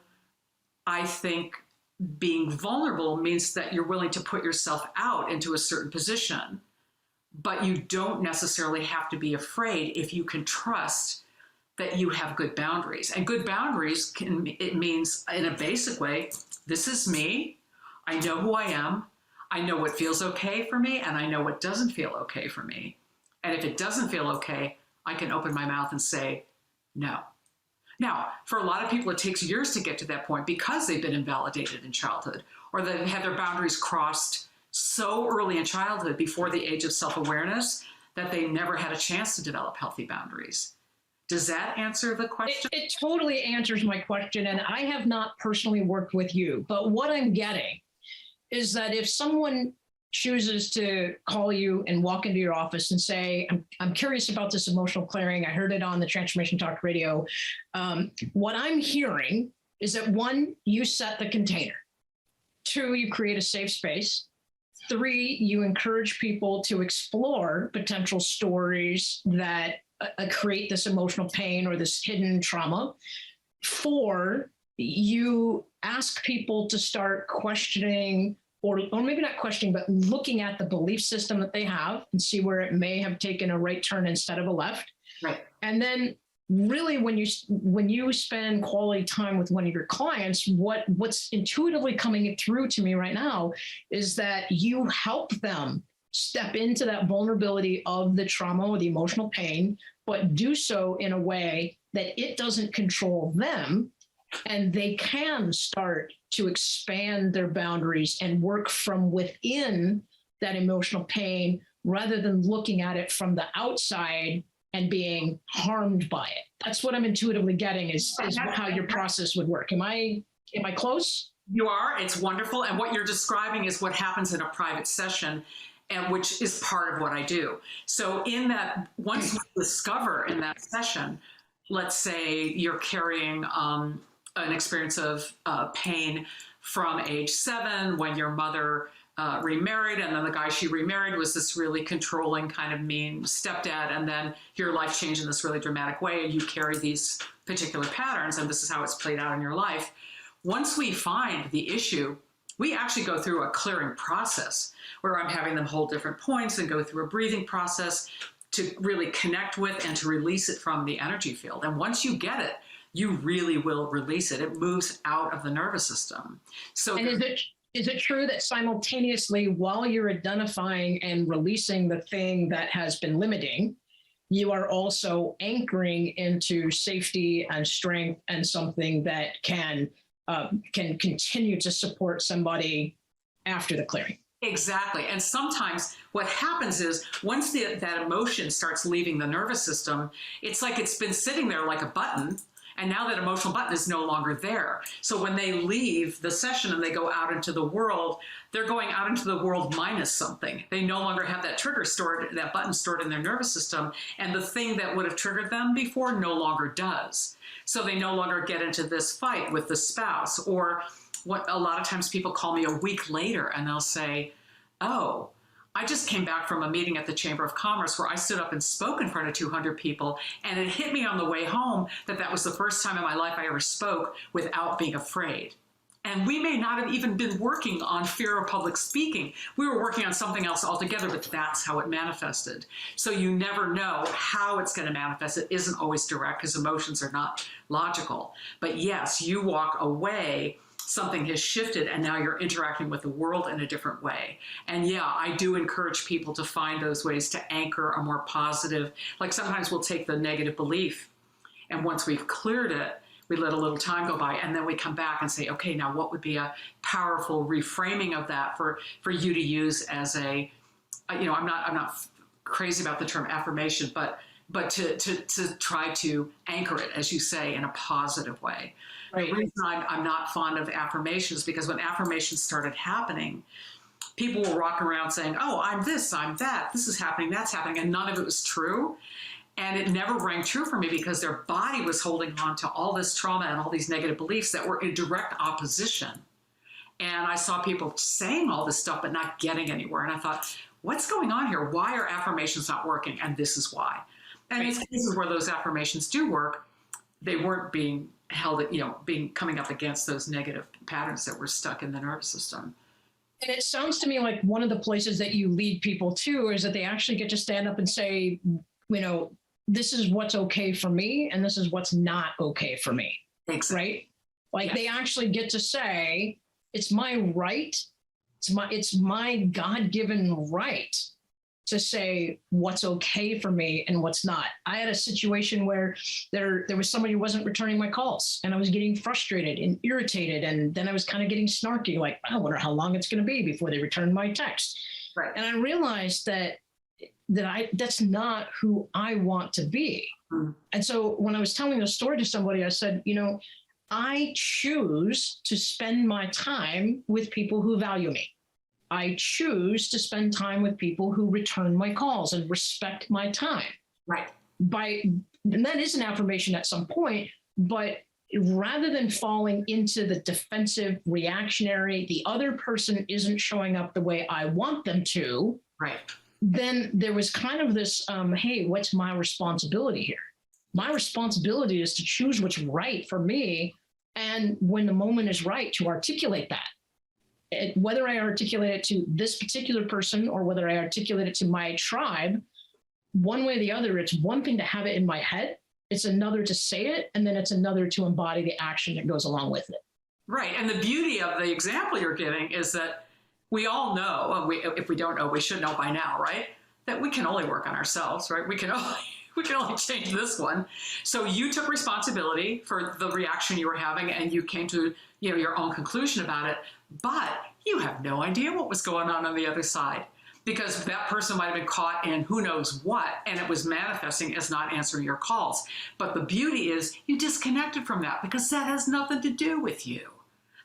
I think being vulnerable means that you're willing to put yourself out into a certain position, but you don't necessarily have to be afraid if you can trust that you have good boundaries. And good boundaries, it means in a basic way, this is me, I know who I am, I know what feels okay for me, and I know what doesn't feel okay for me. And if it doesn't feel okay, I can open my mouth and say no. Now, for a lot of people, it takes years to get to that point because they've been invalidated in childhood, or they've had their boundaries crossed so early in childhood before the age of self-awareness that they never had a chance to develop healthy boundaries. Does that answer the question? It totally answers my question. And I have not personally worked with you, but what I'm getting is that if someone chooses to call you and walk into your office and say, I'm curious about this emotional clearing, I heard it on the Transformation Talk radio. What I'm hearing is that 1, you set the container. 2, you create a safe space. 3, you encourage people to explore potential stories that create this emotional pain or this hidden trauma. 4, you ask people to start questioning, or maybe not questioning, but looking at the belief system that they have and see where it may have taken a right turn instead of a left. Right. And then really when you spend quality time with one of your clients, what's intuitively coming through to me right now is that you help them step into that vulnerability of the trauma or the emotional pain, but do so in a way that it doesn't control them, and they can start to expand their boundaries and work from within that emotional pain rather than looking at it from the outside and being harmed by it. That's what I'm intuitively getting is how your process would work. Am I close? You are. It's wonderful. And what you're describing is what happens in a private session, and which is part of what I do. So in that, once you discover in that session, let's say you're carrying an experience of pain from age 7 when your mother remarried, and then the guy she remarried was this really controlling, kind of mean stepdad, and then your life changed in this really dramatic way, and you carry these particular patterns, and this is how it's played out in your life. Once we find the issue, we actually go through a clearing process where I'm having them hold different points and go through a breathing process to really connect with and to release it from the energy field. And once you get it, you really will release it. It moves out of the nervous system. So and is it true that simultaneously, while you're identifying and releasing the thing that has been limiting, you are also anchoring into safety and strength and something that can continue to support somebody after the clearing? Exactly. And sometimes what happens is once that emotion starts leaving the nervous system, it's like it's been sitting there like a button. And now that emotional button is no longer there. So when they leave the session and they go out into the world, they're going out into the world minus something. They no longer have that trigger stored, that button stored in their nervous system. And the thing that would have triggered them before no longer does. So they no longer get into this fight with the spouse. Or what a lot of times people call me a week later and they'll say, oh, I just came back from a meeting at the Chamber of Commerce where I stood up and spoke in front of 200 people, and it hit me on the way home that was the first time in my life I ever spoke without being afraid. And we may not have even been working on fear of public speaking. We were working on something else altogether, but that's how it manifested. So you never know how it's going to manifest. It isn't always direct because emotions are not logical. But yes, you walk away, something has shifted, and now you're interacting with the world in a different way. And yeah, I do encourage people to find those ways to anchor a more positive, like sometimes we'll take the negative belief, and once we've cleared it, we let a little time go by, and then we come back and say, okay, now what would be a powerful reframing of that for you to use as a, you know, I'm not crazy about the term affirmation, but to try to anchor it, as you say, in a positive way. Right. The reason I'm not fond of affirmations because when affirmations started happening, people were walking around saying, oh, I'm this, I'm that, this is happening, that's happening, and none of it was true. And it never rang true for me because their body was holding on to all this trauma and all these negative beliefs that were in direct opposition. And I saw people saying all this stuff but not getting anywhere. And I thought, what's going on here? Why are affirmations not working? And this is why. And in cases where those affirmations do work, they weren't being held, coming up against those negative patterns that were stuck in the nervous system. And it sounds to me like one of the places that you lead people to is that they actually get to stand up and say, you know, this is what's okay for me and this is what's not okay for me. Exactly. Right? Like They actually get to say, it's my right. It's my God-given right to say what's okay for me and what's not. I had a situation where there was somebody who wasn't returning my calls and I was getting frustrated and irritated. And then I was kind of getting snarky, like, I wonder how long it's going to be before they return my text. Right. And I realized that's not who I want to be. Mm. And so when I was telling the story to somebody, I said, you know, I choose to spend my time with people who value me. I choose to spend time with people who return my calls and respect my time. Right. And that is an affirmation at some point, but rather than falling into the defensive, reactionary, the other person isn't showing up the way I want them to. Right. Then there was kind of this, hey, what's my responsibility here? My responsibility is to choose what's right for me. And when the moment is right, to articulate that. Whether I articulate it to this particular person or whether I articulate it to my tribe, one way or the other, it's one thing to have it in my head. It's another to say it. And then it's another to embody the action that goes along with it. Right. And the beauty of the example you're giving is that we all know, if we don't know, we should know by now, right? That we can only work on ourselves, right? We can only change this one. So you took responsibility for the reaction you were having and you came to, your own conclusion about it, but you have no idea what was going on the other side because that person might have been caught in who knows what, and it was manifesting as not answering your calls. But the beauty is you disconnected from that because that has nothing to do with you.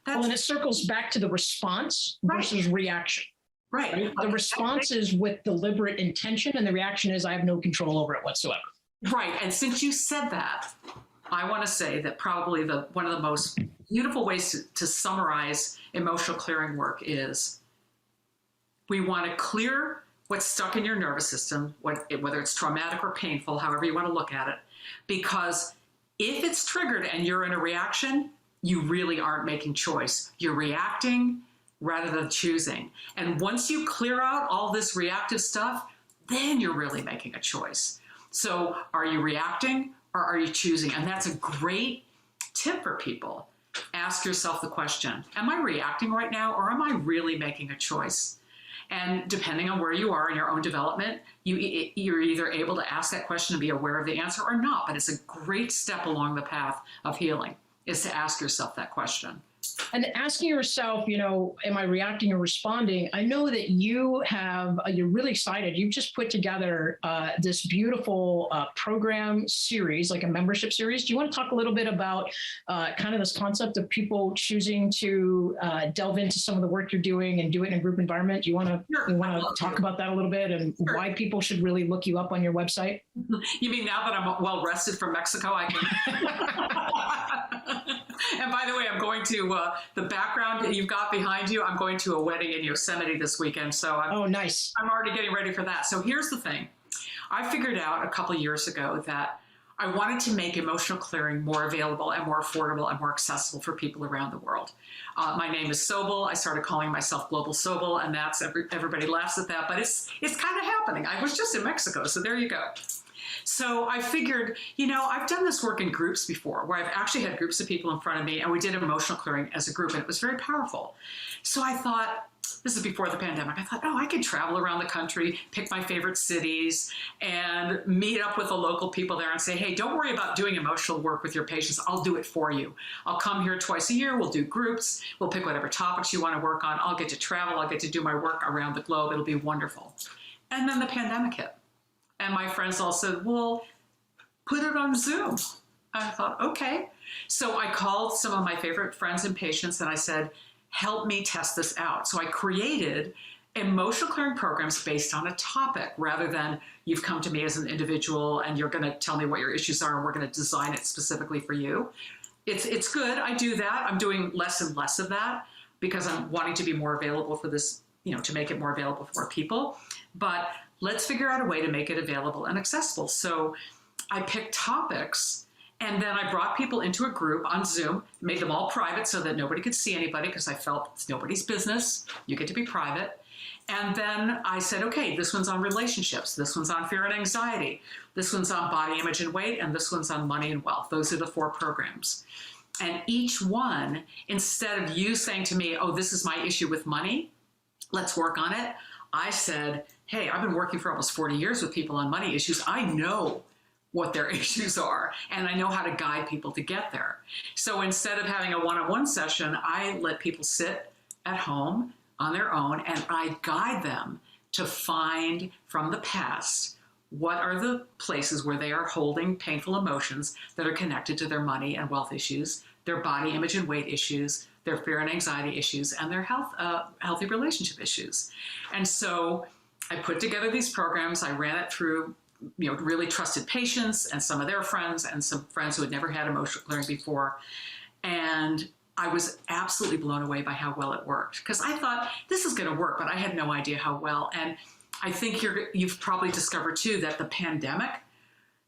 And it circles back to the response versus reaction. Right. The response is with deliberate intention, and the reaction is I have no control over it whatsoever. Right. And since you said that, I want to say that probably one of the most beautiful ways to summarize emotional clearing work is we want to clear what's stuck in your nervous system, whether it's traumatic or painful, however you want to look at it, because if it's triggered and you're in a reaction, you really aren't making choice. You're reacting rather than choosing. And once you clear out all this reactive stuff, then you're really making a choice. So are you reacting or are you choosing? And that's a great tip for people: ask yourself the question, am I reacting right now, or am I really making a choice? And depending on where you are in your own development, you're either able to ask that question and be aware of the answer or not. But it's a great step along the path of healing, is to ask yourself that question. And asking yourself, am I reacting or responding? I know that you're really excited. You've just put together this beautiful program series, like a membership series. Do you want to talk a little bit about kind of this concept of people choosing to delve into some of the work you're doing and do it in a group environment? Do you want to talk about that a little bit, and why people should really look you up on your website? You mean now that I'm well rested from Mexico, I can... And by the way, I'm going to the background you've got behind you. I'm going to a wedding in Yosemite this weekend. So nice. I'm already getting ready for that. So here's the thing. I figured out a couple of years ago that I wanted to make emotional clearing more available and more affordable and more accessible for people around the world. My name is Sobel. I started calling myself Global Sobel, and that's everybody laughs at that, but it's kind of happening. I was just in Mexico, so there you go. So I figured, I've done this work in groups before, where I've actually had groups of people in front of me, and we did emotional clearing as a group, and it was very powerful. So I thought, this is before the pandemic, I thought, I could travel around the country, pick my favorite cities, and meet up with the local people there and say, hey, don't worry about doing emotional work with your patients. I'll do it for you. I'll come here twice a year. We'll do groups. We'll pick whatever topics you want to work on. I'll get to travel. I'll get to do my work around the globe. It'll be wonderful. And then the pandemic hit. And my friends all said, well, put it on Zoom. I thought, okay. So I called some of my favorite friends and patients, and I said, help me test this out. So I created emotional clearing programs based on a topic, rather than you've come to me as an individual and you're going to tell me what your issues are and we're going to design it specifically for you. It's good. I do that. I'm doing less and less of that because I'm wanting to be more available for this, to make it more available for more people. But let's figure out a way to make it available and accessible. So I picked topics, and then I brought people into a group on Zoom, made them all private so that nobody could see anybody, because I felt it's nobody's business. You get to be private. And then I said, okay, this one's on relationships. This one's on fear and anxiety. This one's on body image and weight. And this one's on money and wealth. Those are the 4 programs. And each one, instead of you saying to me, oh, this is my issue with money, let's work on it, I said, hey, I've been working for almost 40 years with people on money issues. I know what their issues are, and I know how to guide people to get there. So instead of having a one-on-one session, I let people sit at home on their own, and I guide them to find from the past what are the places where they are holding painful emotions that are connected to their money and wealth issues, their body image and weight issues, their fear and anxiety issues, and their healthy relationship issues. And so I put together these programs. I ran it through really trusted patients and some of their friends and some friends who had never had emotional clearing before. And I was absolutely blown away by how well it worked, because I thought this is going to work, but I had no idea how well. And I think you've probably discovered too that the pandemic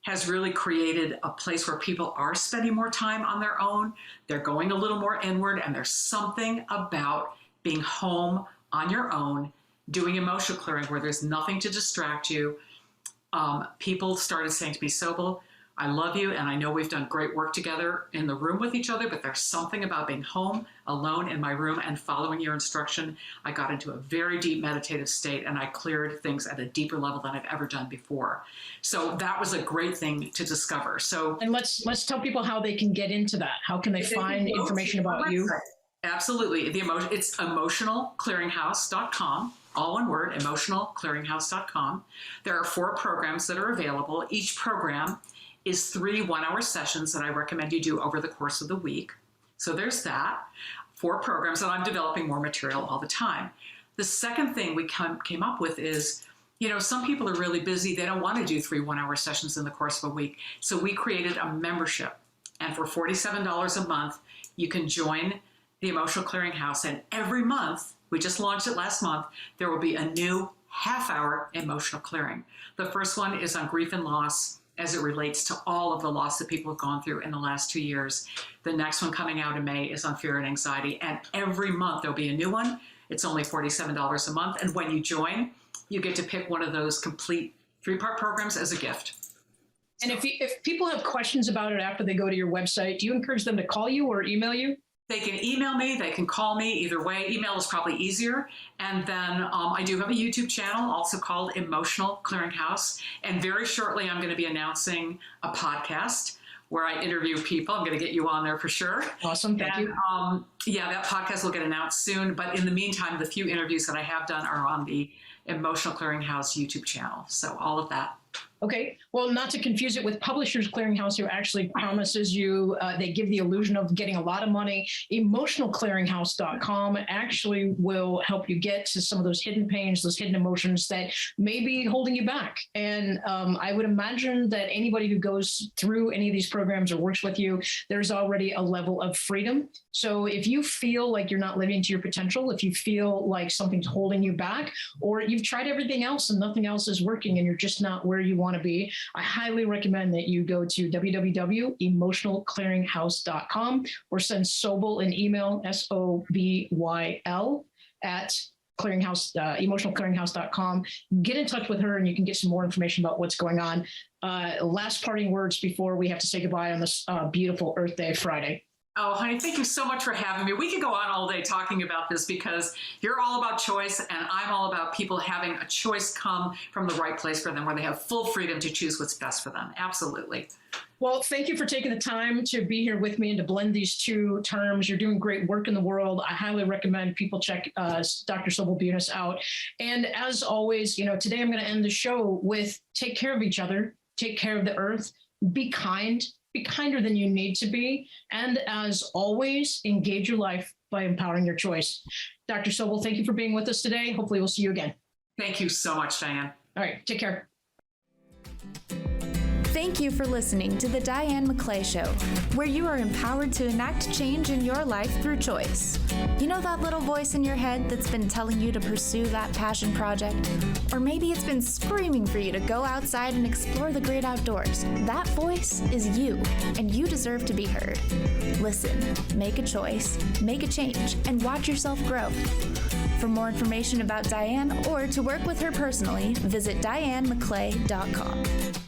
has really created a place where people are spending more time on their own. They're going a little more inward, and there's something about being home on your own, doing emotional clearing where there's nothing to distract you. People started saying to me, Sobel, I love you, and I know we've done great work together in the room with each other, but there's something about being home alone in my room and following your instruction. I got into a very deep meditative state, and I cleared things at a deeper level than I've ever done before. So that was a great thing to discover. And let's tell people how they can get into that. How can they find information about you? Absolutely. It's emotionalclearinghouse.com. All one word, emotionalclearinghouse.com. There are 4 programs that are available. Each program is 3 one-hour sessions that I recommend you do over the course of the week. So there's that. 4 programs, and I'm developing more material all the time. The second thing we came up with is, some people are really busy. They don't want to do 3 one-hour sessions in the course of a week. So we created a membership. And for $47 a month, you can join the Emotional Clearing House. And every month, we just launched it last month, there will be a new half-hour emotional clearing. The first one is on grief and loss as it relates to all of the loss that people have gone through in the last 2 years. The next one coming out in May is on fear and anxiety. And every month there'll be a new one. It's only $47 a month. And when you join, you get to pick one of those complete 3-part programs as a gift. And if people have questions about it after they go to your website, do you encourage them to call you or email you? They can email me, they can call me, either way. Email is probably easier. And then I do have a YouTube channel also called Emotional Clearinghouse. And very shortly, I'm going to be announcing a podcast where I interview people. I'm going to get you on there for sure. Awesome. Thank you. Yeah, that podcast will get announced soon. But in the meantime, the few interviews that I have done are on the Emotional Clearinghouse YouTube channel. So all of that. Okay. Well, not to confuse it with Publishers Clearinghouse, who actually promises you, they give the illusion of getting a lot of money. Emotionalclearinghouse.com actually will help you get to some of those hidden pains, those hidden emotions that may be holding you back. And I would imagine that anybody who goes through any of these programs or works with you, there's already a level of freedom. So if you feel like you're not living to your potential, if you feel like something's holding you back, or you've tried everything else and nothing else is working and you're just not where you want to be, I highly recommend that you go to www.emotionalclearinghouse.com or send Sobel an email, SOBYL, at emotionalclearinghouse.com. Get in touch with her and you can get some more information about what's going on. Last parting words before we have to say goodbye on this beautiful Earth Day Friday. Oh, honey, thank you so much for having me. We could go on all day talking about this because you're all about choice and I'm all about people having a choice come from the right place for them where they have full freedom to choose what's best for them. Absolutely. Well, thank you for taking the time to be here with me and to blend these two terms. You're doing great work in the world. I highly recommend people check Dr. Sobel Bunis out. And as always, today I'm going to end the show with take care of each other, take care of the earth, be kind. Be kinder than you need to be. And as always, engage your life by empowering your choice. Dr. Sobel, thank you for being with us today. Hopefully we'll see you again. Thank you so much, Diane. All right, take care. Thank you for listening to the Diane McClay Show, where you are empowered to enact change in your life through choice. You know that little voice in your head that's been telling you to pursue that passion project? Or maybe it's been screaming for you to go outside and explore the great outdoors. That voice is you, and you deserve to be heard. Listen, make a choice, make a change, and watch yourself grow. For more information about Diane or to work with her personally, visit DianeMcClay.com.